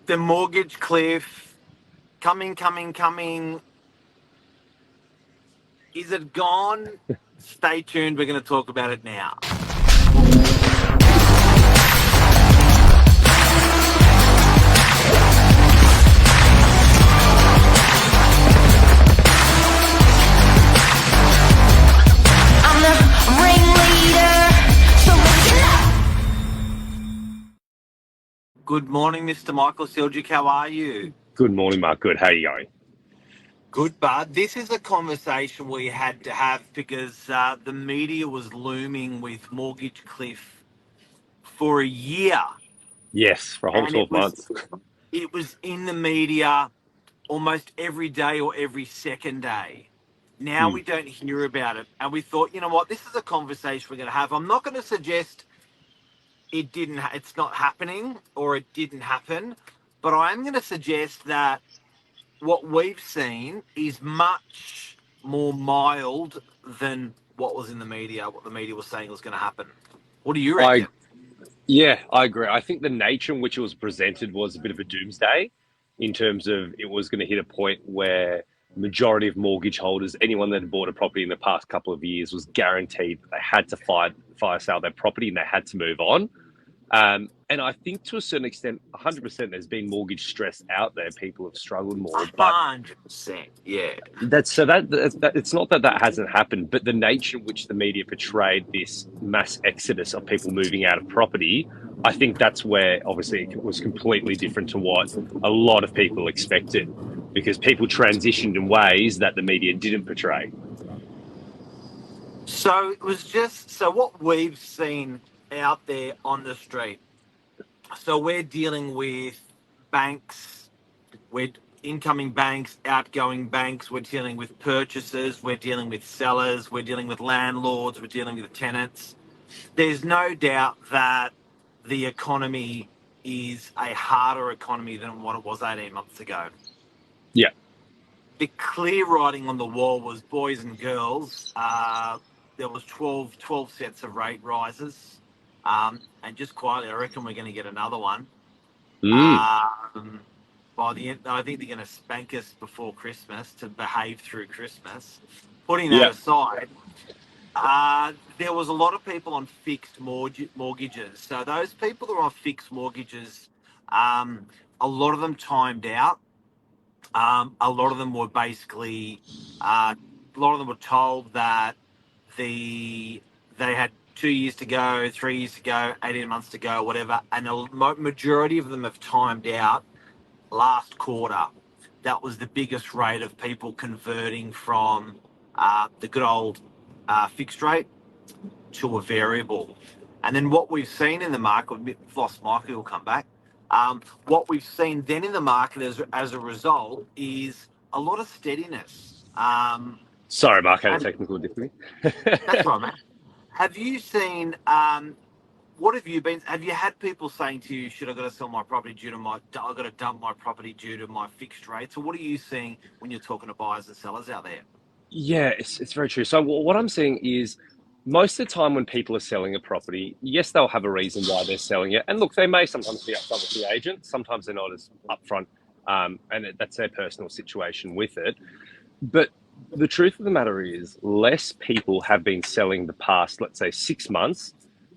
The mortgage cliff, coming. Is it gone? Stay tuned. We're going to talk about it now. I'm the ringleader, so listen up. Good morning, Mr. Michael Silgic. How are you? Good morning, Mark. Good. How are you going? Good, bud. This is a conversation we had to have because the media was looming with mortgage cliff for a year, Yes, for a whole and 12 months. it was in the media almost every day or every second day. Now Hmm. we don't hear about it, and we thought, you know what, this is a conversation we're going to have. I'm not going to suggest it's not happening or it didn't happen, but I am going to suggest that what we've seen is much more mild than what was in the media, what the media was saying was going to happen. What do you I reckon? Yeah, I agree. I think the nature in which it was presented was a bit of a doomsday in terms of it was going to hit a point where majority of mortgage holders, anyone that had bought a property in the past couple of years, was guaranteed they had to fire sale their property and they had to move on. And I think to a certain extent, 100%, there's been mortgage stress out there. People have struggled more, but 100%. Yeah. that it's not that that hasn't happened, but the nature in which the media portrayed this mass exodus of people moving out of property, I think that's where obviously it was completely different to what a lot of people expected, because people transitioned in ways that the media didn't portray. So it was just so what we've seen out there on the street. So we're dealing with banks, we're incoming banks, outgoing banks, we're dealing with purchasers, we're dealing with sellers, we're dealing with landlords, we're dealing with tenants. There's no doubt that the economy is a harder economy than what it was 18 months ago. Yeah, The clear writing on the wall was boys and girls. There was 12 sets of rate rises. And just quietly, I reckon we're going to get another one. mm, Um, by the end, I think they're going to spank us before Christmas to behave through Christmas. Putting that yeah. aside, there was a lot of people on fixed mortgages. So those people that are on fixed mortgages, a lot of them timed out. A lot of them were basically, a lot of them were told that they had 2 years to go, 3 years to go, 18 months to go, whatever, and a majority of them have timed out last quarter. That was the biggest rate of people converting from the good old fixed rate to a variable. And then what we've seen in the market, we've lost Michael, will come back. What we've seen then in the market as a result is a lot of steadiness. Sorry, Mark, I had a And technical difficulty. that's right, man. Have you seen? What have you been? Have you had people saying to you, "Should I got to sell my property due to my? I got to dump my property due to my fixed rates?" Or what are you seeing when you're talking to buyers and sellers out there? Yeah, it's very true. So what I'm seeing is most of the time when people are selling a property, yes, they'll have a reason why they're selling it. And look, they may sometimes be upfront with the agent. Sometimes they're not as upfront, that's their personal situation with it. But the truth of the matter is, less people have been selling the past, let's say, 6 months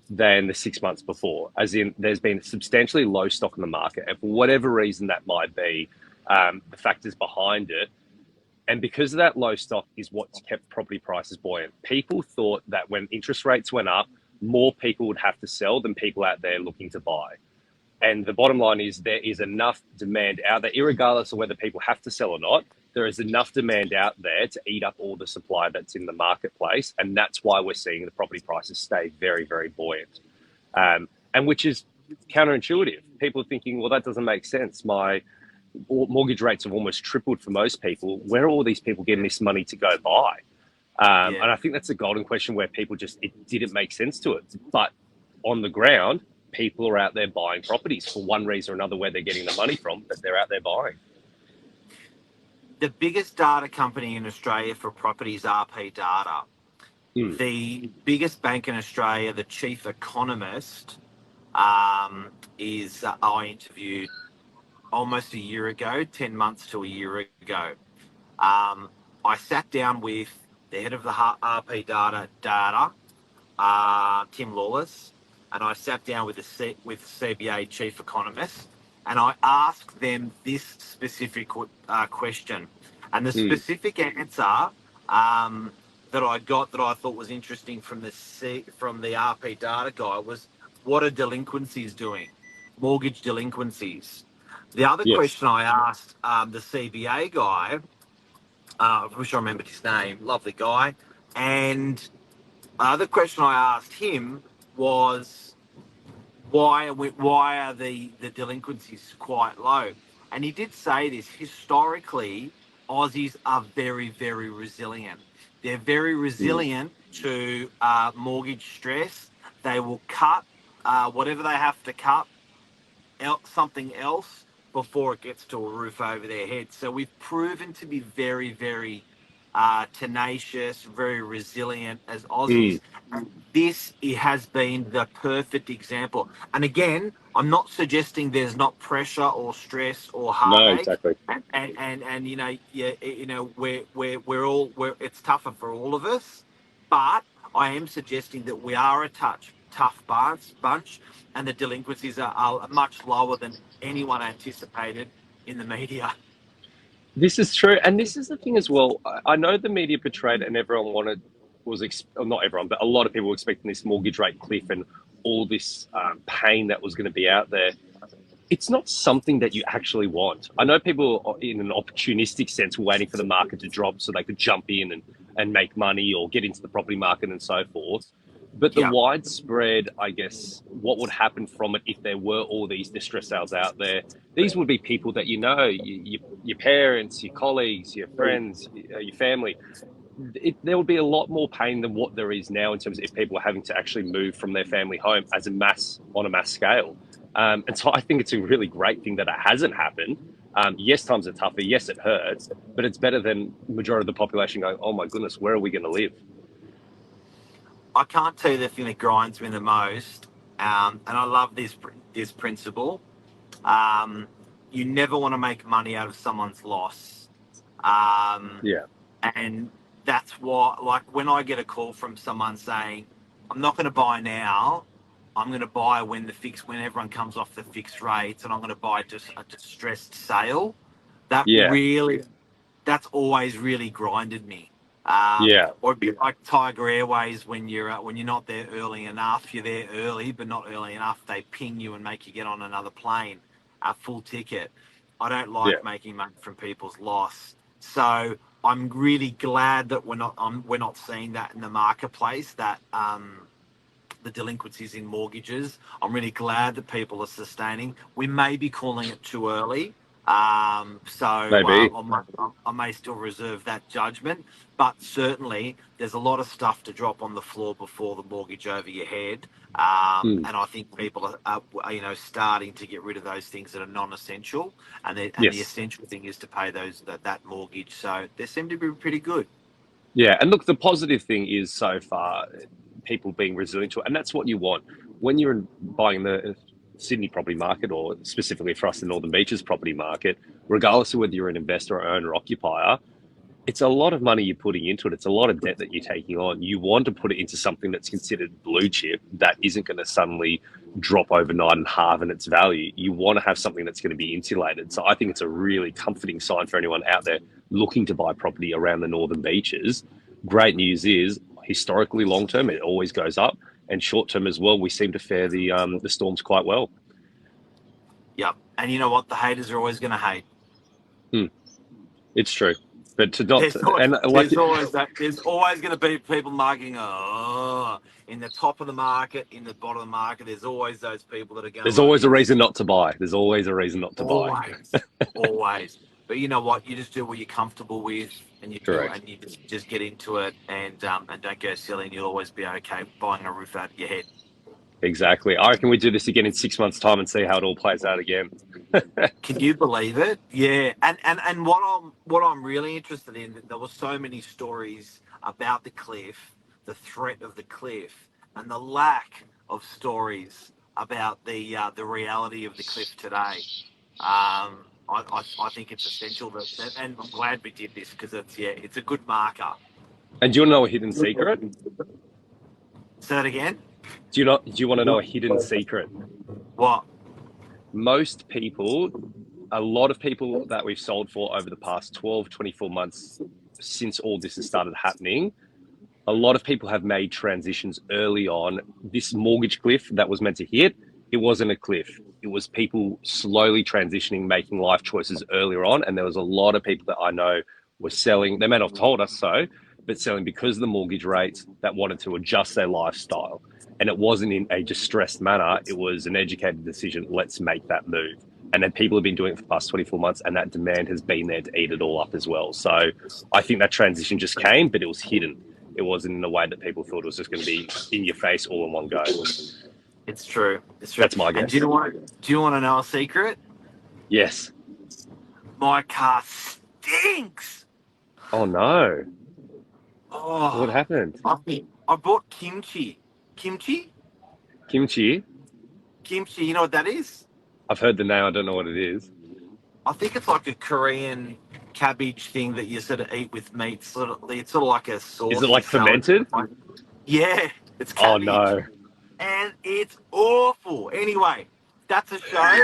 than the 6 months before. As in, there's been substantially low stock in the market, and for whatever reason that might be, the factors behind it, and because of that low stock is what's kept property prices buoyant. People thought that when interest rates went up, more people would have to sell than people out there looking to buy. And the bottom line is there is enough demand out there, regardless of whether people have to sell or not. There is enough demand out there to eat up all the supply that's in the marketplace. And that's why we're seeing the property prices stay very, very buoyant. And which is counterintuitive. People are thinking, well, that doesn't make sense. My mortgage rates have almost tripled for most people. Where are all these people getting this money to go buy? Yeah. And I think that's a golden question where people just, it didn't make sense to it. But on the ground, people are out there buying properties for one reason or another, where they're getting the money from, but they're out there buying. The biggest data company in Australia for property is RP Data. Mm. The biggest bank in Australia, the chief economist, is I interviewed almost a year ago, 10 months to a year ago. I sat down with the head of the RP data, Tim Lawless, and I sat down with with CBA chief economist, and I asked them this specific question, and the Mm. specific answer that I got that I thought was interesting from the RP data guy was, what are delinquencies doing? Mortgage delinquencies. The other Yes. question I asked the CBA guy, I wish I remembered his name, lovely guy, and the question I asked him was, why are the delinquencies quite low? And he did say this, historically, Aussies are very, very resilient. They're very Mm. resilient to mortgage stress. They will cut whatever they have to cut, something else before it gets to a roof over their head. So we've proven to be very, very tenacious, very resilient as Mm. Aussies. This it has been the perfect example. And again, I'm not suggesting there's not pressure or stress or No, heartache. exactly. And yeah, we're it's tougher for all of us, but I am suggesting that we are a tough bunch, and the delinquencies are much lower than anyone anticipated in the media. This is true, and this is the thing as well. I know the media portrayed, and everyone wanted or not everyone, but a lot of people were expecting this mortgage rate cliff and all this pain that was going to be out there. It's not something that you actually want. I know people are in an opportunistic sense were waiting for the market to drop so they could jump in and make money or get into the property market and so forth. But the Yeah, widespread, I guess, what would happen from it if there were all these distress sales out there? These would be people that you know, your parents, your colleagues, your friends, your family. There would be a lot more pain than what there is now in terms of if people are having to actually move from their family home as a mass on a mass scale. And so I think it's a really great thing that it hasn't happened. Yes, times are tougher. Yes, it hurts, but it's better than the majority of the population going, "Oh my goodness, where are we going to live?" I can't tell you the thing that grinds me the most, and I love this principle. Um, you never want to make money out of someone's loss, um, Yeah, and that's why. Like when I get a call from someone saying, "I'm not going to buy now. I'm going to buy when everyone comes off the fixed rates, and I'm going to buy just a distressed sale." That yeah, really that's always really grinded me. yeah, Or it'd be like Tiger Airways when you're not there early enough. You're there early, but not early enough. They ping you and make you get on another plane, a full ticket. I don't yeah. like making money from people's loss. So I'm really glad that we're not seeing that in the marketplace. That the delinquencies in mortgages. I'm really glad that people are sustaining. We may be calling it too early. Maybe. I may still reserve that judgment, but certainly there's a lot of stuff to drop on the floor before the mortgage over your head, Mm. and I think people are starting to get rid of those things that are non-essential, and the Yes. essential thing is to pay that mortgage. So they seem to be pretty good. Yeah, and look, the positive thing is so far people being resilient to it, and that's what you want when you're buying the Sydney property market, or specifically for us, the Northern Beaches property market. Regardless of whether you're an investor or owner occupier, it's a lot of money you're putting into it. It's a lot of debt that you're taking on. You want to put it into something that's considered blue chip that isn't going to suddenly drop overnight and halve in its value. You want to have something that's going to be insulated. So I think it's a really comforting sign for anyone out there looking to buy property around the Northern Beaches. Great news is historically long term, it always goes up, and short term as well, we seem to fare the storms quite well. Yep. And you know what? The haters are always going to hate. Hmm, it's true. But to not, There's always, and like, there's always that. There's always going to be people marking, in the top of the market, in the bottom of the market. There's always those people that are going there's to always a reason not to buy. There's always a reason not to buy. always, always. But you know what? You just do what you're comfortable with, and Correct. you just get into it, and don't go silly, and you'll always be okay buying a roof out of your head. Exactly. I reckon we do this again in 6 months' time and see how it all plays out again. Can you believe it? Yeah, and what I'm really interested in, there were so many stories about the cliff, the threat of the cliff, and the lack of stories about the reality of the cliff today. I think it's essential that, and I'm glad we did this because it's a good marker. And do you want to know a hidden secret? Say that again. Do you want to know a hidden secret? What? Most people, a lot of people that we've sold for over the past 12, 24 months since all this has started happening, a lot of people have made transitions early on. This mortgage cliff that was meant to hit, it wasn't a cliff. It was people slowly transitioning, making life choices earlier on. And there was a lot of people that I know were selling. They may not have told us so, but selling because of the mortgage rates, that wanted to adjust their lifestyle. And it wasn't in a distressed manner. It was an educated decision. Let's make that move. And then people have been doing it for the past 24 months, and that demand has been there to eat it all up as well. So I think that transition just came, but it was hidden. It wasn't in a way that people thought it was just going to be in your face all in one go. It's true. It's true. That's my guess. And do you want to know a secret? Yes. My car stinks. Oh no. Oh, What happened? I bought kimchi. Kimchi? Kimchi? Kimchi, you know what that is? I've heard the name. I don't know what it is. I think it's like a Korean cabbage thing that you sort of eat with meat. It's sort of like a sauce. Is it like fermented? Yeah, it's Oh cabbage. no. And it's awful. Anyway, that's a show.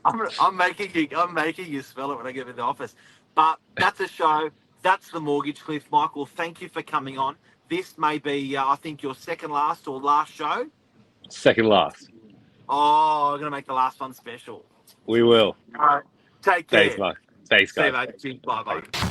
I'm making you spell it when I get in the office. But that's a show. That's the Mortgage Cliff. Michael, thank you for coming on. This may be, I think, your second last or last show. Second last. Oh, I'm going to make the last one special. We will. All right. Take care. Thanks, Mark. Thanks, See you, guys. mate. Bye-bye.